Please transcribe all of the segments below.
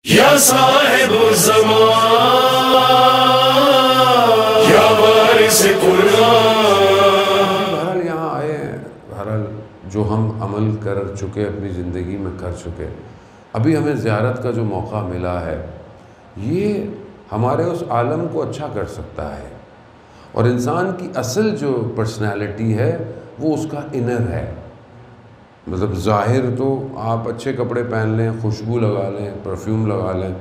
یا صاحب الزمان یا وارث قرآن۔ بہرحال یہاں آئے ہیں، بہرحال جو ہم عمل کر چکے اپنی زندگی میں کر چکے، ابھی ہمیں زیارت کا جو موقع ملا ہے یہ ہمارے اس عالم کو اچھا کر سکتا ہے، اور انسان کی اصل جو پرسنالٹی ہے وہ اس کا انر ہے۔ مطلب ظاہر تو آپ اچھے کپڑے پہن لیں، خوشبو لگا لیں، پرفیوم لگا لیں،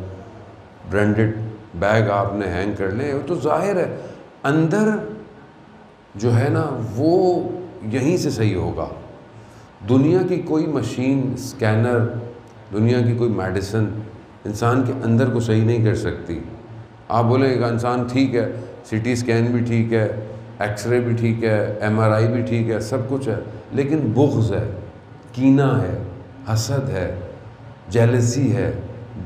برانڈڈ بیگ آپ نے ہینگ کر لیں، وہ تو ظاہر ہے، اندر جو ہے نا وہ یہیں سے صحیح ہوگا۔ دنیا کی کوئی مشین، اسکینر، دنیا کی کوئی میڈیسن انسان کے اندر کو صحیح نہیں کر سکتی۔ آپ بولیں گا انسان ٹھیک ہے، سی ٹی اسکین بھی ٹھیک ہے، ایکس رے بھی ٹھیک ہے، ایم آر آئی بھی ٹھیک ہے، سب کچھ ہے، لیکن بغض ہے، کینہ ہے، حسد ہے، جیلسی ہے،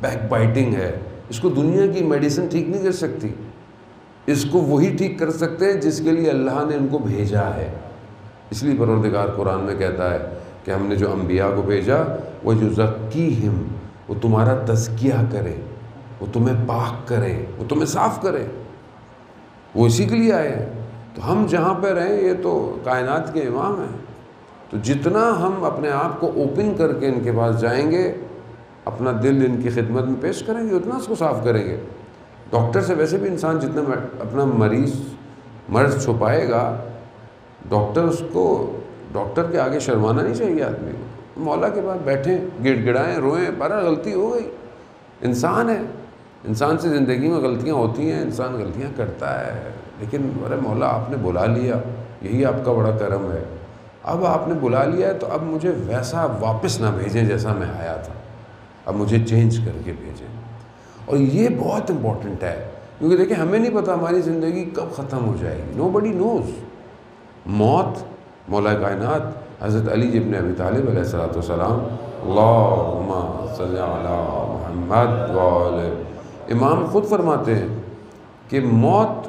بیک بائٹنگ ہے، اس کو دنیا کی میڈیسن ٹھیک نہیں کر سکتی۔ اس کو وہی ٹھیک کر سکتے ہیں جس کے لیے اللہ نے ان کو بھیجا ہے۔ اس لیے پروردگار قرآن میں کہتا ہے کہ ہم نے جو انبیاء کو بھیجا وہ یزکیہم، وہ تمہارا تزکیہ کرے، وہ تمہیں پاک کرے، وہ تمہیں صاف کرے، وہ اسی کے لیے آئے ہیں۔ تو ہم جہاں پہ رہیں یہ تو کائنات کے امام ہیں، تو جتنا ہم اپنے آپ کو اوپن کر کے ان کے پاس جائیں گے، اپنا دل ان کی خدمت میں پیش کریں گے، اتنا اس کو صاف کریں گے۔ ڈاکٹر سے ویسے بھی انسان جتنا اپنا مرض چھپائے گا، ڈاکٹر کے آگے شرمانا نہیں چاہیے آدمی کو۔ مولا کے پاس بیٹھیں، گڑ گڑائیں، روئیں، پر غلطی ہو گئی، انسان ہے، انسان سے زندگی میں غلطیاں ہوتی ہیں، انسان غلطیاں کرتا ہے، لیکن ارے مولا آپ نے بلا لیا، یہی آپ کا بڑا کرم ہے۔ اب آپ نے بلا لیا ہے تو اب مجھے ویسا واپس نہ بھیجیں جیسا میں آیا تھا، اب مجھے چینج کر کے بھیجیں۔ اور یہ بہت امپورٹنٹ ہے، کیونکہ دیکھیں ہمیں نہیں پتہ ہماری زندگی کب ختم ہو جائے گی، نو بڈی نوز۔ موت مولا کائنات حضرت علی ابن ابی طالب علیہ السلام، اللہم صلی علی محمد وآلہ، امام خود فرماتے ہیں کہ موت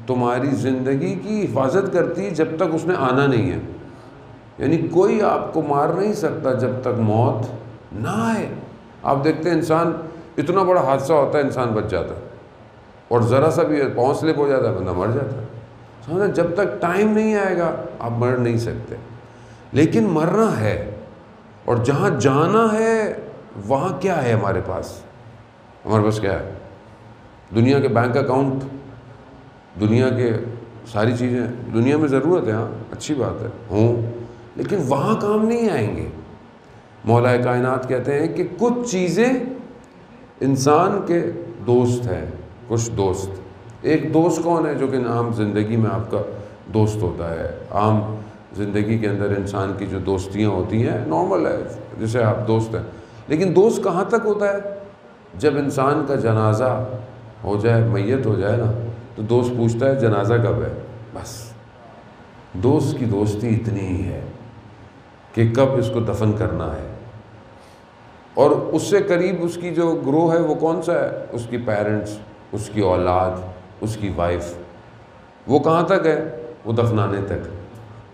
تمہاری زندگی کی حفاظت کرتی جب تک اس نے آنا نہیں ہے، یعنی کوئی آپ کو مار نہیں سکتا جب تک موت نہ آئے۔ آپ دیکھتے ہیں انسان، اتنا بڑا حادثہ ہوتا ہے انسان بچ جاتا ہے، اور ذرا سا بھی پاؤں سلپ ہو جاتا ہے بندہ مر جاتا ہے۔ سمجھا، جب تک ٹائم نہیں آئے گا آپ مر نہیں سکتے، لیکن مرنا ہے، اور جہاں جانا ہے وہاں کیا ہے ہمارے پاس کیا ہے؟ دنیا کے بینک اکاؤنٹ، دنیا کے ساری چیزیں دنیا میں ضرورت ہے، ہاں اچھی بات ہے ہوں، لیکن وہاں کام نہیں آئیں گے۔ مولا کائنات کہتے ہیں کہ کچھ چیزیں انسان کے دوست ہیں، کچھ دوست۔ ایک دوست کون ہے؟ جو کہ عام زندگی میں آپ کا دوست ہوتا ہے، عام زندگی کے اندر انسان کی جو دوستیاں ہوتی ہیں نارمل ہے، جسے آپ دوست ہیں۔ لیکن دوست کہاں تک ہوتا ہے؟ جب انسان کا جنازہ ہو جائے، میت ہو جائے نا، تو دوست پوچھتا ہے جنازہ کب ہے، بس۔ دوست کی دوستی اتنی ہی ہے کہ کب اس کو دفن کرنا ہے، اور اس سے قریب اس کی جو گروہ ہے وہ کون سا ہے؟ اس کی پیرنٹس، اس کی اولاد، اس کی وائف۔ وہ کہاں تک ہے؟ وہ دفنانے تک۔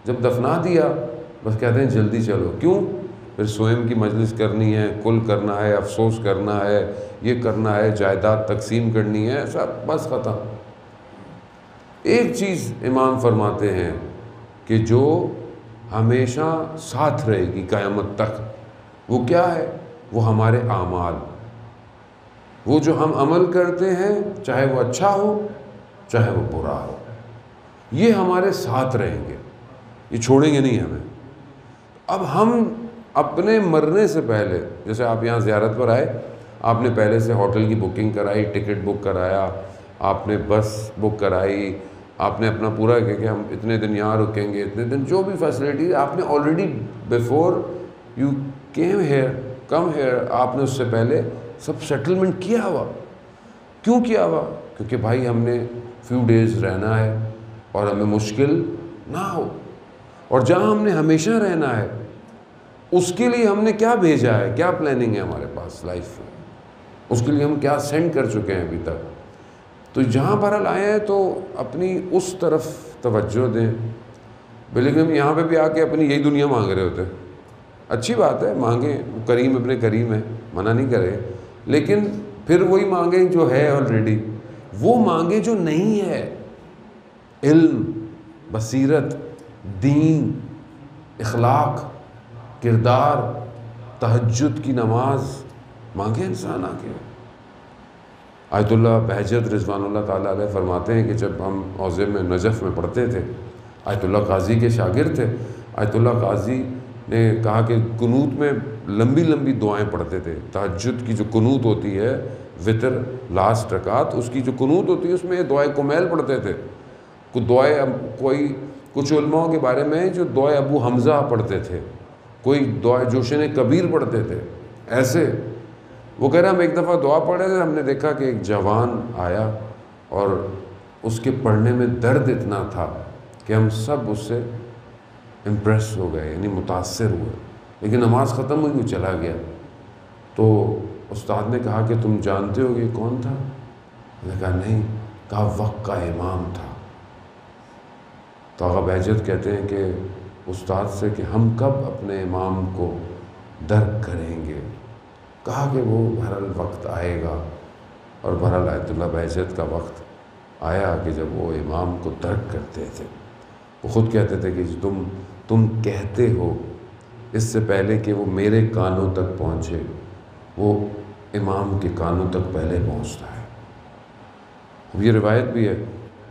جب دفنا دیا بس کہتے ہیں جلدی چلو، کیوں؟ پھر سوئم کی مجلس کرنی ہے، کل کرنا ہے، افسوس کرنا ہے، یہ کرنا ہے، جائیداد تقسیم کرنی ہے، سب بس ختم۔ ایک چیز امام فرماتے ہیں کہ جو ہمیشہ ساتھ رہے گی قیامت تک، وہ کیا ہے؟ وہ ہمارے اعمال، وہ جو ہم عمل کرتے ہیں، چاہے وہ اچھا ہو چاہے وہ برا ہو، یہ ہمارے ساتھ رہیں گے، یہ چھوڑیں گے نہیں ہمیں۔ اب ہم اپنے مرنے سے پہلے، جیسے آپ یہاں زیارت پر آئے، آپ نے پہلے سے ہوٹل کی بکنگ کرائی، ٹکٹ بک کرایا، آپ نے بس بک کرائی، آپ نے اپنا پورا کہ ہم اتنے دن یہاں رکیں گے، اتنے دن جو بھی فیسلٹیز آپ نے already before you come here آپ نے اس سے پہلے سب سیٹلمنٹ کیا ہوا۔ کیوں کیا ہوا؟ کیونکہ بھائی ہم نے فیو ڈیز رہنا ہے اور ہمیں مشکل نہ ہو، اور جہاں ہم نے ہمیشہ رہنا ہے اس کے لیے ہم نے کیا بھیجا ہے، کیا پلاننگ ہے ہمارے پاس لائف میں، اس کے لیے ہم کیا سینڈ کر چکے ہیں ابھی تک۔ تو جہاں بہرحال آئے ہیں تو اپنی اس طرف توجہ دیں، بلکہ ہم یہاں پہ بھی آ کے اپنی یہی دنیا مانگ رہے ہوتے ہیں۔ اچھی بات ہے، مانگیں، کریم اپنے کریم ہے، منع نہیں کرے، لیکن پھر وہی مانگیں جو ہے آلریڈی، وہ مانگیں جو نہیں ہے، علم، بصیرت، دین، اخلاق، کردار، تہجد کی نماز مانگے انسان آ کے۔ آیت اللہ بہجت رضوان اللہ تعالیٰ علیہ فرماتے ہیں کہ جب ہم حوضے میں نجف میں پڑھتے تھے، آیت اللہ قاضی کے شاگرد تھے، آیت اللہ قاضی نے کہا کہ قنوت میں لمبی لمبی دعائیں پڑھتے تھے۔ تہجد کی جو قنوت ہوتی ہے، وطر لاسٹ رکعت، اس کی جو قنوت ہوتی ہے اس میں دعائے کمیل پڑھتے تھے۔ کچھ علماء کے بارے میں جو دعائے ابو حمزہ پڑھتے تھے، کوئی دعائے جوشن کبیر پڑھتے تھے، ایسے۔ وہ کہہ رہا ہم ایک دفعہ دعا پڑھ رہے تھے، ہم نے دیکھا کہ ایک جوان آیا اور اس کے پڑھنے میں درد اتنا تھا کہ ہم سب اس سے امپریس ہو گئے، یعنی متاثر ہوئے، لیکن نماز ختم ہوئی وہ چلا گیا۔ تو استاد نے کہا کہ تم جانتے ہو کہ یہ کون تھا؟ میں نے کہا نہیں۔ کہا وقت کا امام تھا۔ تو آقا بہجت کہتے ہیں کہ استاد سے کہ ہم کب اپنے امام کو درک کریں گے؟ کہا کہ وہ بہرحال وقت آئے گا، اور بہرحال آیت اللہ بہجت کا وقت آیا کہ جب وہ امام کو درک کرتے تھے۔ وہ خود کہتے تھے کہ تم کہتے ہو اس سے پہلے کہ وہ میرے کانوں تک پہنچے، وہ امام کے کانوں تک پہلے پہنچتا ہے۔ یہ روایت بھی ہے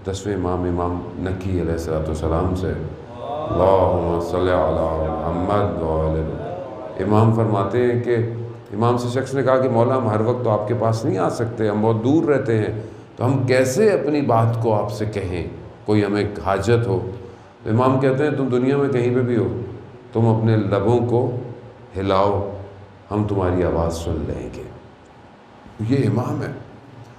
10ویں امام نکی علیہ السلام سے، اللہم صلی علی محمد وعلی محمد۔ امام فرماتے ہیں کہ امام سے شخص نے کہا کہ مولا ہم ہر وقت تو آپ کے پاس نہیں آ سکتے، ہم بہت دور رہتے ہیں، تو ہم کیسے اپنی بات کو آپ سے کہیں، کوئی ہمیں حاجت ہو؟ تو امام کہتے ہیں تم دنیا میں کہیں پہ بھی ہو، تم اپنے لبوں کو ہلاؤ، ہم تمہاری آواز سن لیں گے۔ یہ امام ہے۔